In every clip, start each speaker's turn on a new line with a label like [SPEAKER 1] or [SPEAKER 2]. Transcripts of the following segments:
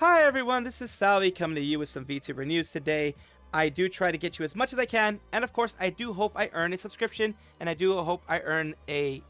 [SPEAKER 1] Hi everyone, this is Salvi coming to you with some VTuber news today. I do try to get you as much as I can, and of course I do hope I earn a subscription, and I do hope I earn a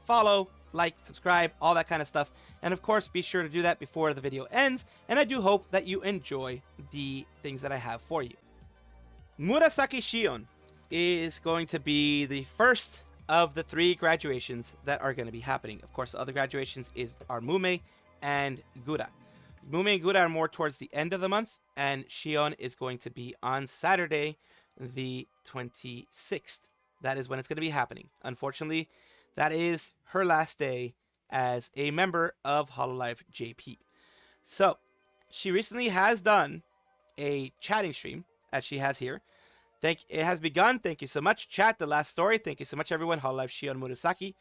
[SPEAKER 1] follow, like, subscribe, all that kind of stuff. And of course be sure to do that before the video ends, and I do hope that you enjoy the things that I have for you. Murasaki Shion is going to be the first of the 3 graduations that are going to be happening. Of course, the other graduations are Mumei and Gura. Mumei and Gura are more towards the end of the month, and Shion is going to be on Saturday, the 26th. That is when it's going to be happening. Unfortunately, that is her last day as a member of Hololive JP. So, she recently has done a chatting stream, as she has here. It has begun. Thank you so much, chat. The last story. Thank you so much, everyone. Hololive Shion Murasaki.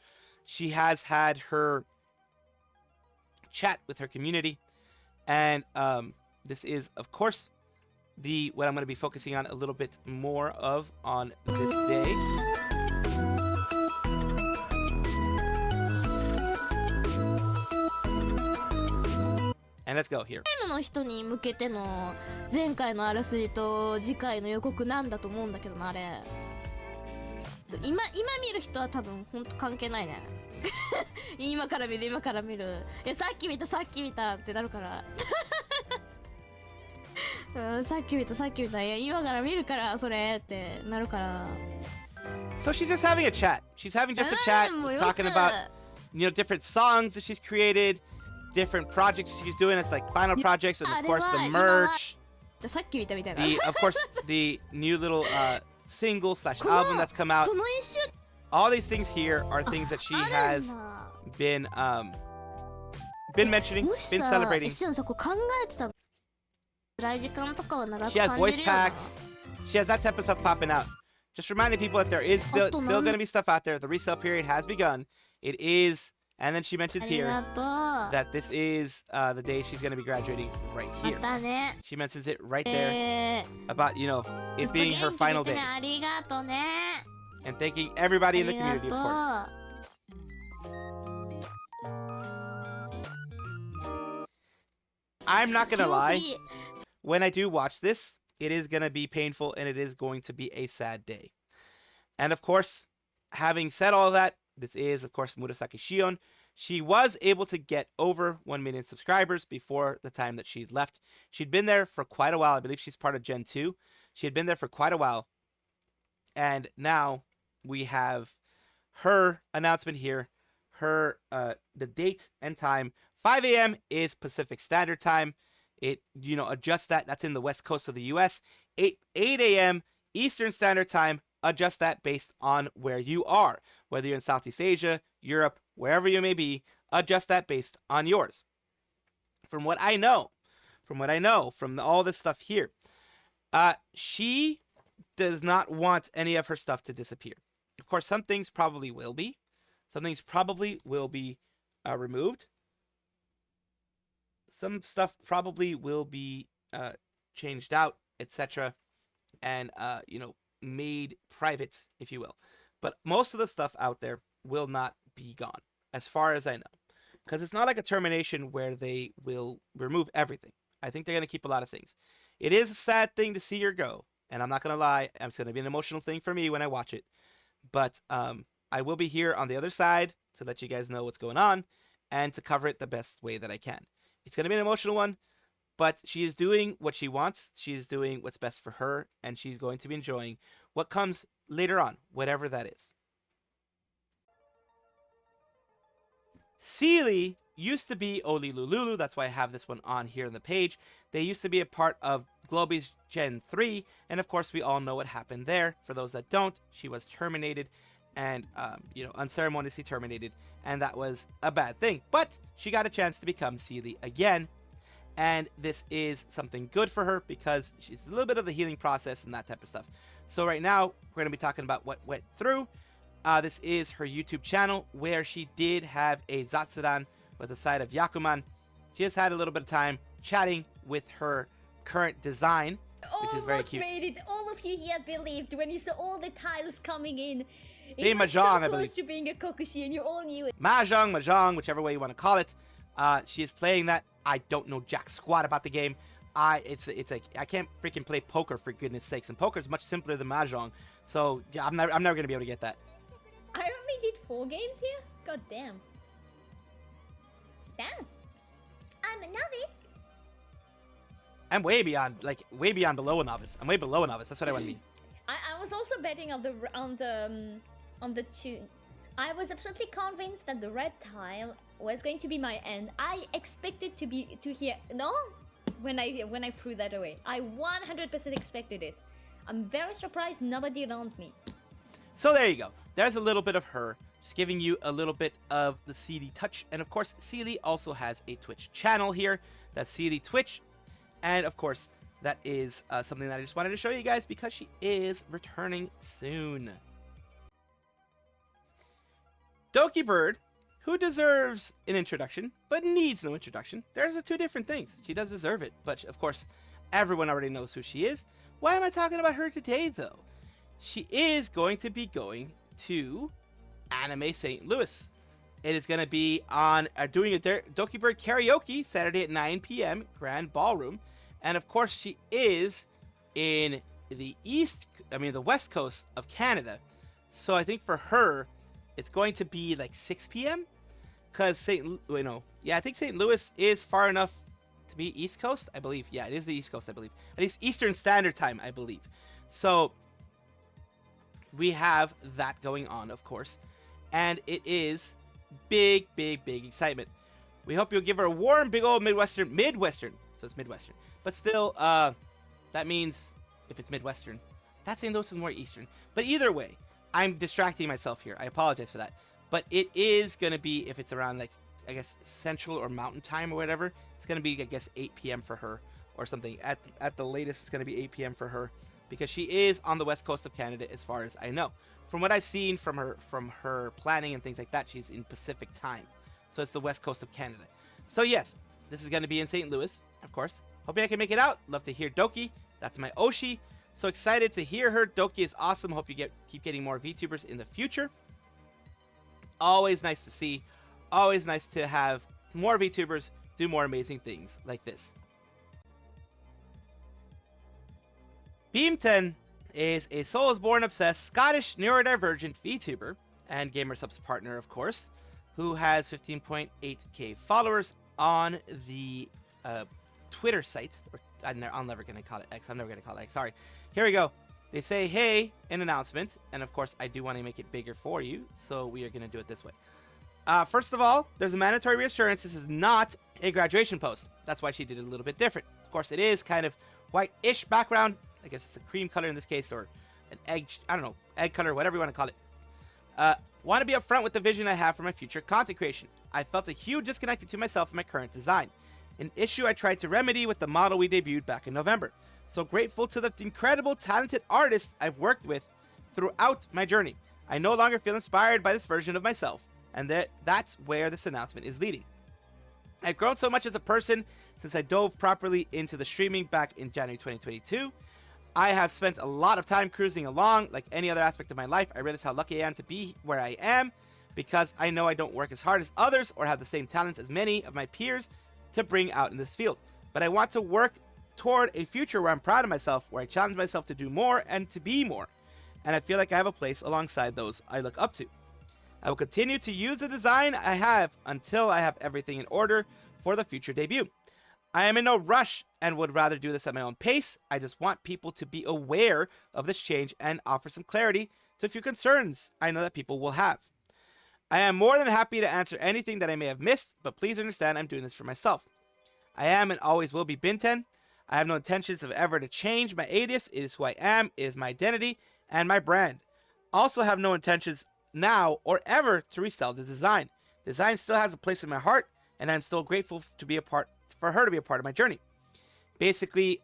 [SPEAKER 1] She has had her chat with her community. And this is, of course, what I'm going to be focusing on a little bit more of on this day. And let's go here.
[SPEAKER 2] の人に向けての前回のあらすじと次回の予告なんだと思うんだけどな、あれ。今見る人は多分本当関係ないね。今から見る。いや、さっき見たってなるから。さっき見た。いや、今から見るからそれってなるから。
[SPEAKER 1] So she's just having a chat. She's having just a chat, talking about, different songs that she's created, different projects she's doing. It's like final projects, and of course the merch.
[SPEAKER 2] さっき見たみたいな。
[SPEAKER 1] Of course, the new little single / album that's come out. All these things here are things that she has been mentioning, been celebrating. She has voice packs. She has that type of stuff popping out. Just reminding people that there is still going to be stuff out there. The resale period has begun. It is, and then she mentions here that this is the day she's going to be graduating right here. She mentions it right there about, it being her final day. And thanking everybody in the community, of course. I'm not gonna lie, when I do watch this, it is gonna be painful and it is going to be a sad day. And of course, having said all that, this is, of course, Murasaki Shion. She was able to get over 1 million subscribers before the time that she left. She'd been there for quite a while. I believe she's part of Gen 2. She had been there for quite a while. And now we have her announcement here. Her the date and time. 5 a.m. is Pacific Standard Time. It adjusts that. That's in the West Coast of the U.S. 8 a.m. Eastern Standard Time. Adjust that based on where you are. Whether you're in Southeast Asia, Europe, wherever you may be, adjust that based on yours. From what I know, from all this stuff here, she does not want any of her stuff to disappear. Of course, some things probably will be. Some things probably will be removed. Some stuff probably will be changed out, etc. And, made private, if you will. But most of the stuff out there will not be gone, as far as I know. Because it's not like a termination where they will remove everything. I think they're going to keep a lot of things. It is a sad thing to see her go. And I'm not going to lie, it's going to be an emotional thing for me when I watch it. But I will be here on the other side to let you guys know what's going on and to cover it the best way that I can. It's going to be an emotional one, but she is doing what she wants. She is doing what's best for her, and she's going to be enjoying what comes later on, whatever that is. Sealy used to be Olilululu. That's why I have this one on here on the page. They used to be a part of Globie's Gen 3, and of course we all know what happened there. For those that don't, she was terminated and, unceremoniously terminated, and that was a bad thing. But she got a chance to become Sealy again, and this is something good for her because she's a little bit of the healing process and that type of stuff. So right now, we're going to be talking about what went through. This is her YouTube channel where she did have a Zatsudan with the side of Yakuman. She has had a little bit of time chatting with her current design, which is very cute.
[SPEAKER 3] All of you here believed when you saw all the titles coming in.
[SPEAKER 1] Being Mahjong, I believe.
[SPEAKER 3] To being a Kokushi, and you all knew it.
[SPEAKER 1] Mahjong, whichever way you want to call it. She is playing that. I don't know jack squat about the game. It's like I can't freaking play poker for goodness sakes, and poker is much simpler than mahjong. So yeah, I'm never gonna be able to get that.
[SPEAKER 3] I only did 4 games here? God damn. Damn. I'm a novice.
[SPEAKER 1] I'm way beyond below a novice. I'm way below a novice. That's what I want to be.
[SPEAKER 3] I was also betting on the tune. I was absolutely convinced that the red tile was going to be my end. I expected to hear no when I threw that away. I 100% expected it. I'm very surprised nobody around me.
[SPEAKER 1] So there you go. There's a little bit of her, just giving you a little bit of the CD touch. And of course, CD also has a Twitch channel here. That's CD Twitch. And of course, that is something that I just wanted to show you guys because she is returning soon. Dokibird, who deserves an introduction, but needs no introduction. There's the 2 different things. She does deserve it, but of course, everyone already knows who she is. Why am I talking about her today, though? She is going to be going to Anime St. Louis. It is going to be on doing a Dokibird Karaoke Saturday at 9 p.m. Grand Ballroom. And of course, she is in the West Coast of Canada. So I think for her, it's going to be like 6 p.m. Because I think St. Louis is far enough to be East Coast, I believe. Yeah, it is the East Coast, I believe. At least Eastern Standard Time, I believe. So we have that going on, of course. And it is big excitement. We hope you'll give her a warm, big old Midwestern. So it's Midwestern. But still, that means if it's Midwestern, that St. Louis is more Eastern. But either way, I'm distracting myself here. I apologize for that. But it is going to be, if it's around, like, I guess, Central or Mountain Time or whatever, it's going to be, I guess, 8 p.m. for her or something. At the latest, it's going to be 8 p.m. for her because she is on the west coast of Canada as far as I know. From what I've seen from her planning and things like that, she's in Pacific Time. So it's the west coast of Canada. So yes, this is going to be in St. Louis, of course. Hoping I can make it out. Love to hear Doki. That's my Oshi. So excited to hear her. Doki is awesome. Hope you keep getting more VTubers in the future. Always nice to see. Always nice to have more VTubers do more amazing things like this. Bimten is a Souls-born-obsessed Scottish neurodivergent VTuber and GamerSup's partner, of course, who has 15.8k followers on the Twitter sites. I'm never going to call it X. I'm never going to call it X. Sorry. Here we go. They say, hey, an announcement. And of course, I do want to make it bigger for you. So we are going to do it this way. First of all, there's a mandatory reassurance. This is not a graduation post. That's why she did it a little bit different. Of course, it is kind of white-ish background. I guess it's a cream color in this case, or an egg, I don't know, egg color, whatever you want to call it. Want to be upfront with the vision I have for my future content creation. I felt a huge disconnect to myself and my current design. An issue I tried to remedy with the model we debuted back in November. So grateful to the incredible, talented artists I've worked with throughout my journey. I no longer feel inspired by this version of myself, and that's where this announcement is leading. I've grown so much as a person since I dove properly into the streaming back in January 2022. I have spent a lot of time cruising along. Like any other aspect of my life, I realize how lucky I am to be where I am because I know I don't work as hard as others or have the same talents as many of my peers to bring out in this field. But I want to work toward a future where I'm proud of myself, where I challenge myself to do more and to be more. And I feel like I have a place alongside those I look up to. I will continue to use the design I have until I have everything in order for the future debut. I am in no rush and would rather do this at my own pace. I just want people to be aware of this change and offer some clarity to a few concerns I know that people will have. I am more than happy to answer anything that I may have missed, but please understand I'm doing this for myself. I am and always will be Bimten. I have no intentions of ever to change my alias. It is who I am, it is my identity, and my brand. Also have no intentions now or ever to resell the design. Design still has a place in my heart, and I'm still grateful for her to be a part of my journey. Basically,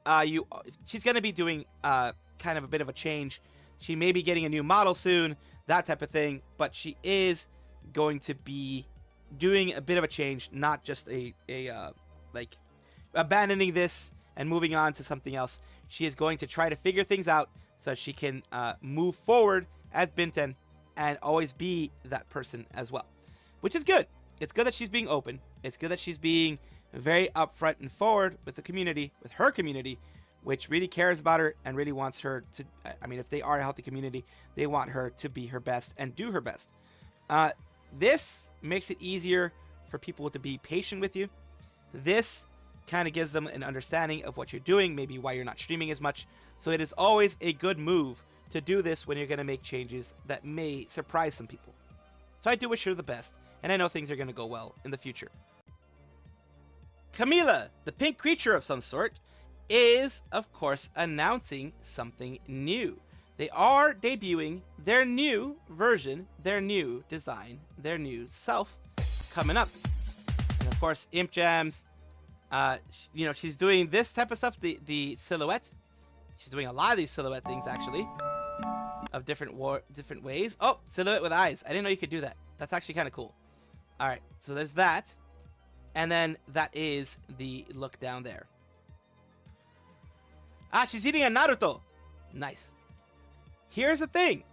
[SPEAKER 1] she's going to be doing kind of a bit of a change. She may be getting a new model soon, that type of thing, but she is going to be doing a bit of a change, not just like abandoning this and moving on to something else. She is going to try to figure things out so she can move forward as Bimten and always be that person as well, which is good. It's good that she's being open. It's good that she's being very upfront and forward with the community, with her community, which really cares about her and really wants her to, I mean, if they are a healthy community, they want her to be her best and do her best. This makes it easier for people to be patient with you. This kind of gives them an understanding of what you're doing, maybe why you're not streaming as much. So it is always a good move to do this when you're going to make changes that may surprise some people. So I do wish her the best, and I know things are going to go well in the future. Camila, the pink creature of some sort, is, of course, announcing something new. They are debuting their new version, their new design, their new self coming up. And of course, Imp Jams, you know, she's doing this type of stuff, the silhouette. She's doing a lot of these silhouette things, actually, of different ways. Oh, silhouette with eyes. I didn't know you could do that. That's actually kind of cool. All right, so there's that. And then that is the look down there. Ah, she's eating a Naruto. Nice. Here's the thing.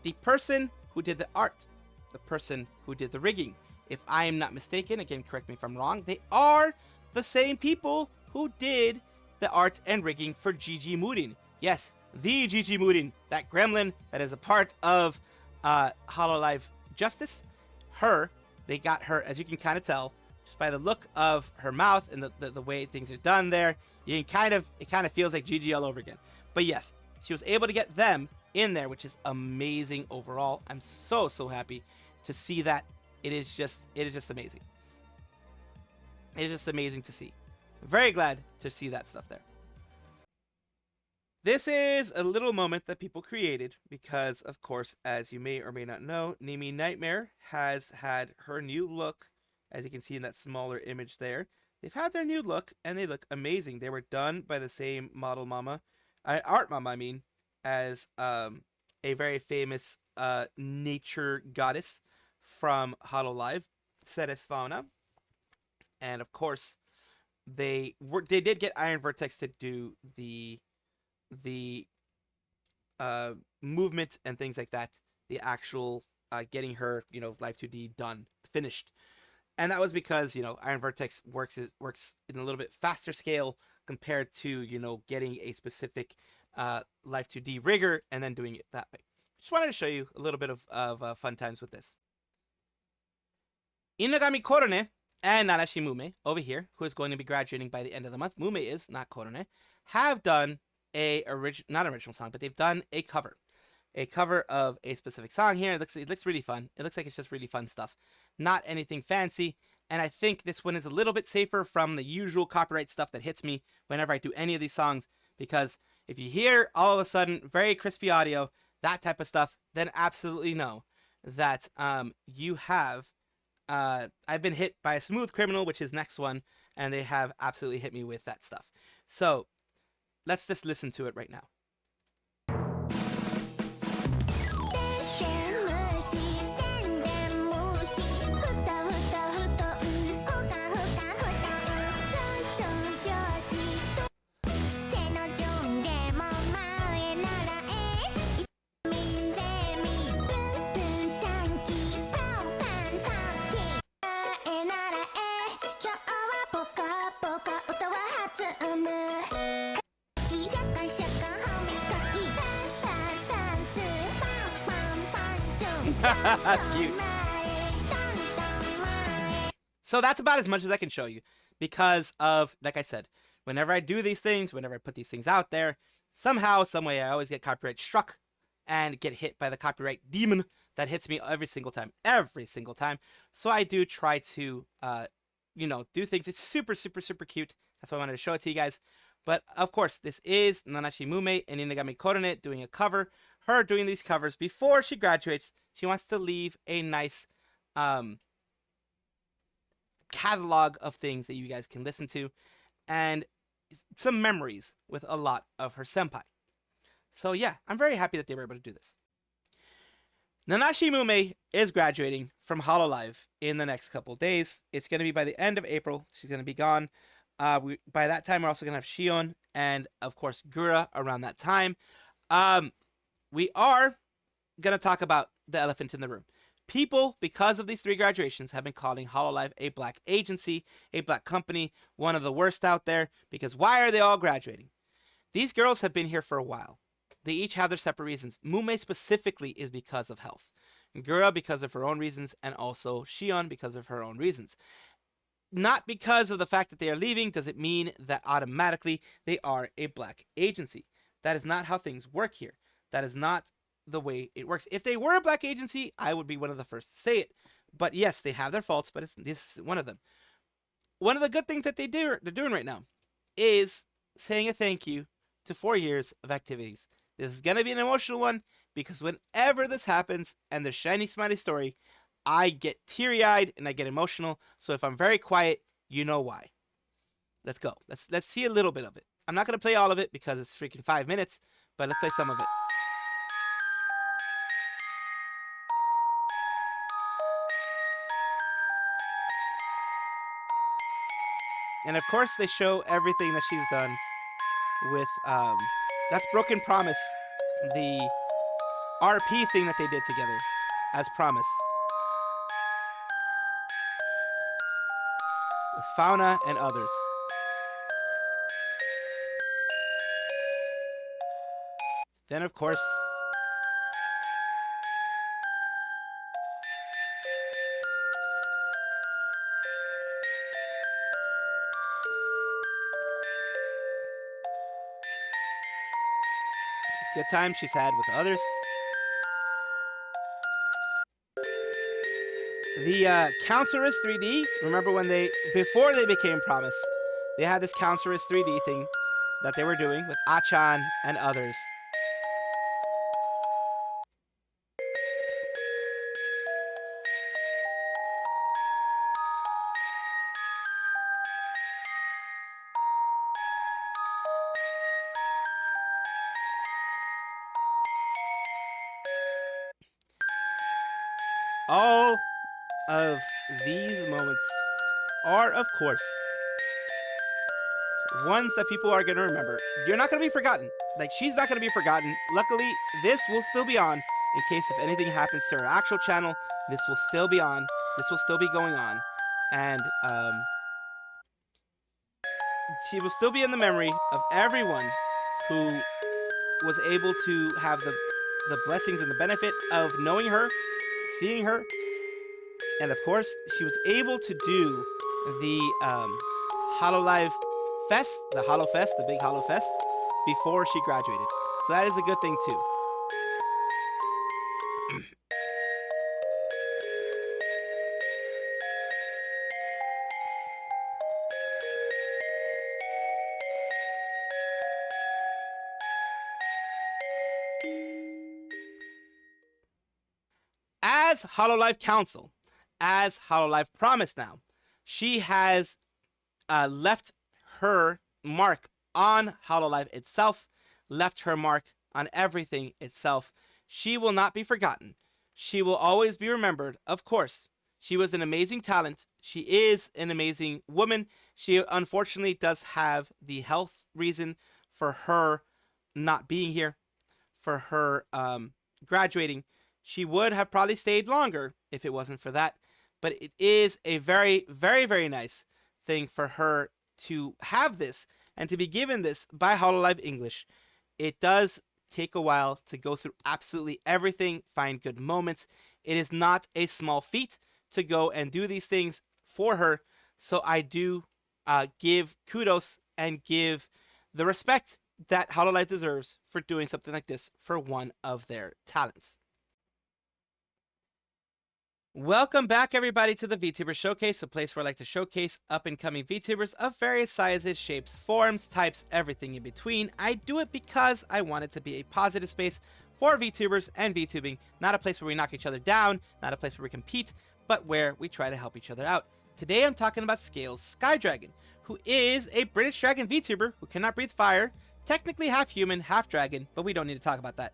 [SPEAKER 1] The person who did the art, the person who did the rigging, if I am not mistaken, again, correct me if I'm wrong, they are the same people who did the art and rigging for Gigi Murin. Yes, the Gigi Murin, that gremlin that is a part of Hololive Justice. They got her, as you can kind of tell, just by the look of her mouth and the way things are done there. It kind of feels like Gigi all over again. But yes, she was able to get them in there, which is amazing overall. I'm so happy to see that. It is just amazing. It is just amazing to see. Very glad to see that stuff there. This is a little moment that people created because, of course, as you may or may not know, Nimi Nightmare has had her new look, as you can see in that smaller image there. They've had their new look, and they look amazing. They were done by the same art mama, I mean, as a very famous nature goddess from Hololive, Ceres Fauna. And of course, they did get Iron Vertex to do the movement and things like that, the actual getting her, you know, Live 2D done, finished. And that was because, you know, Iron Vertex works in a little bit faster scale compared to, you know, getting a specific Live 2D rigger and then doing it that way. Just wanted to show you a little bit of fun times with this. Inagami Korone and Nanashi Mumei, over here, who is going to be graduating by the end of the month, Mumei is, not Korone, have done not original song, but they've done a cover of a specific song here. It looks really fun. It looks like it's just really fun stuff, not anything fancy. And I think this one is a little bit safer from the usual copyright stuff that hits me whenever I do any of these songs, because if you hear all of a sudden very crispy audio, that type of stuff, then absolutely know that you have I've been hit by a Smooth Criminal, which is next one, and they have absolutely hit me with that stuff. So let's just listen to it right now. That's cute. So that's about as much as I can show you because of, like I said, whenever I do these things, whenever I put these things out there, somehow, some way, I always get copyright struck and get hit by the copyright demon that hits me every single time. So I do try to, you know, do things. It's super cute. That's why I wanted to show it to you guys. But of course, this is Nanashi Mumei and Inagami Korone doing a cover. Her doing these covers before she graduates. She wants to leave a nice catalog of things that you guys can listen to and some memories with a lot of her senpai. So yeah, I'm very happy that they were able to do this. Nanashi Mumei is graduating from Hololive in the next couple days. It's going to be by the end of April. She's going to be gone. By that time, we're also going to have Shion and, of course, Gura around that time. We are going to talk about the elephant in the room. People, because of these 3 graduations, have been calling Hololive a black agency, a black company, one of the worst out there, because why are they all graduating? These girls have been here for a while. They each have their separate reasons. Mumei specifically is because of health. Gura because of her own reasons, and also Shion because of her own reasons. Not because of the fact that they are leaving does it mean that automatically they are a black agency. That is not how things work here. That is not the way it works. If they were a black agency, I would be one of the first to say it. But yes, they have their faults, but this is one of them. One of the good things that they're doing right now is saying a thank you to 4 years of activities. This is going to be an emotional one because whenever this happens and there's shiny smiley story, I get teary-eyed and I get emotional. So if I'm very quiet, you know why. Let's go. Let's see a little bit of it. I'm not going to play all of it because it's freaking 5 minutes, but let's play some of it. And of course, they show everything that she's done with, that's Broken Promise, the RP thing that they did together, as promise. With Fauna and others. Then, of course, good time she's had with others. The Counseloress 3D, remember when before they became Promise, they had this Counseloress 3D thing that they were doing with Achan and others. All of these moments are, of course, ones that people are going to remember. You're not going to be forgotten. Like, she's not going to be forgotten. Luckily, this will still be on in case if anything happens to her actual channel. This will still be on. This will still be going on. And she will still be in the memory of everyone who was able to have the blessings and the benefit of knowing her, seeing her, and of course, she was able to do the Hololive Fest, the Holo Fest, the big Holo Fest, before she graduated. So that is a good thing too. As Hololive Council, as Hololive Promise now, she has left her mark on Hololive itself, left her mark on everything itself. She will not be forgotten. She will always be remembered, of course. She was an amazing talent. She is an amazing woman. She unfortunately does have the health reason for her not being here, for her graduating. She would have probably stayed longer if it wasn't for that. But it is a very, very, very nice thing for her to have this and to be given this by Hololive English. It does take a while to go through absolutely everything, find good moments. It is not a small feat to go and do these things for her. So I do give kudos and give the respect that Hololive deserves for doing something like this for one of their talents. Welcome back, everybody, to the Vtuber Showcase, the place where I like to showcase up-and-coming Vtubers of various sizes, shapes, forms, types, everything in between. I do it because I want it to be a positive space for Vtubers and Vtubing, not a place where we knock each other down, not a place where we compete, but where we try to help each other out. Today I'm talking about Scales Skydragon, who is a British dragon Vtuber who cannot breathe fire, technically half human, half dragon, but we don't need to talk about that.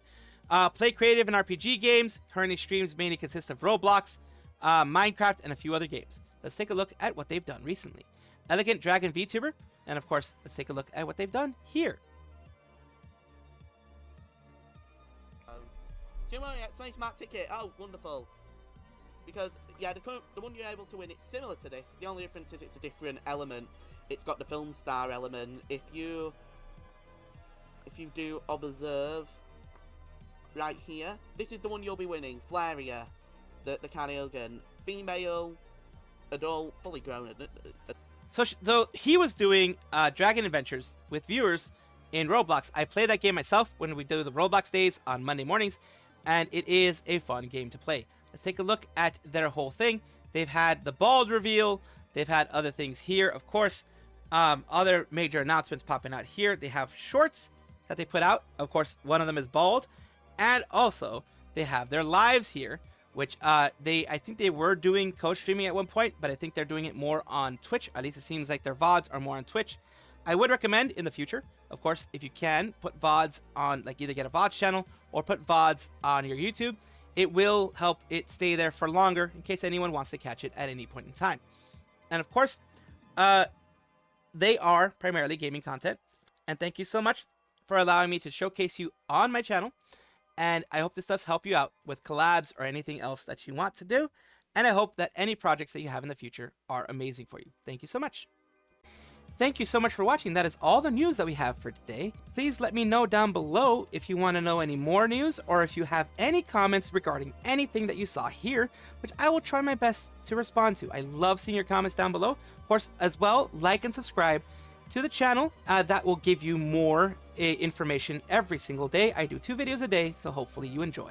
[SPEAKER 1] Play creative in RPG games, currently streams mainly consist of Roblox, Minecraft, and a few other games. Let's take a look at what they've done recently. Elegant Dragon VTuber, and of course, let's take a look at what they've done here.
[SPEAKER 4] Jimmy, it's my smart ticket. Oh, wonderful. Because, yeah, the one you're able to win, it's similar to this. The only difference is it's a different element. It's got the film star element. If you do observe right here, this is the one you'll be winning. Flaria, the karaoke. Female, adult, fully grown.
[SPEAKER 1] So he was doing Dragon Adventures with viewers in Roblox. I play that game myself when we do the Roblox days on Monday mornings, and it is a fun game to play. Let's take a look at their whole thing. They've had the bald reveal. They've had other things here, of course. Other major announcements popping out here. They have shorts that they put out. Of course, one of them is bald. And also, they have their lives here, which I think they were doing co-streaming at one point, but I think they're doing it more on Twitch. At least it seems like their VODs are more on Twitch. I would recommend in the future, of course, if you can, put VODs on, like either get a VODs channel or put VODs on your YouTube. It will help it stay there for longer in case anyone wants to catch it at any point in time. And of course, they are primarily gaming content. And thank you so much for allowing me to showcase you on my channel. And I hope this does help you out with collabs or anything else that you want to do. And I hope that any projects that you have in the future are amazing for you. Thank you so much. Thank you so much for watching. That is all the news that we have for today. Please let me know down below if you want to know any more news or if you have any comments regarding anything that you saw here, which I will try my best to respond to. I love seeing your comments down below. Of course, as well, like and subscribe to the channel. That will give you more information every single day. I do 2 videos a day, so hopefully you enjoy.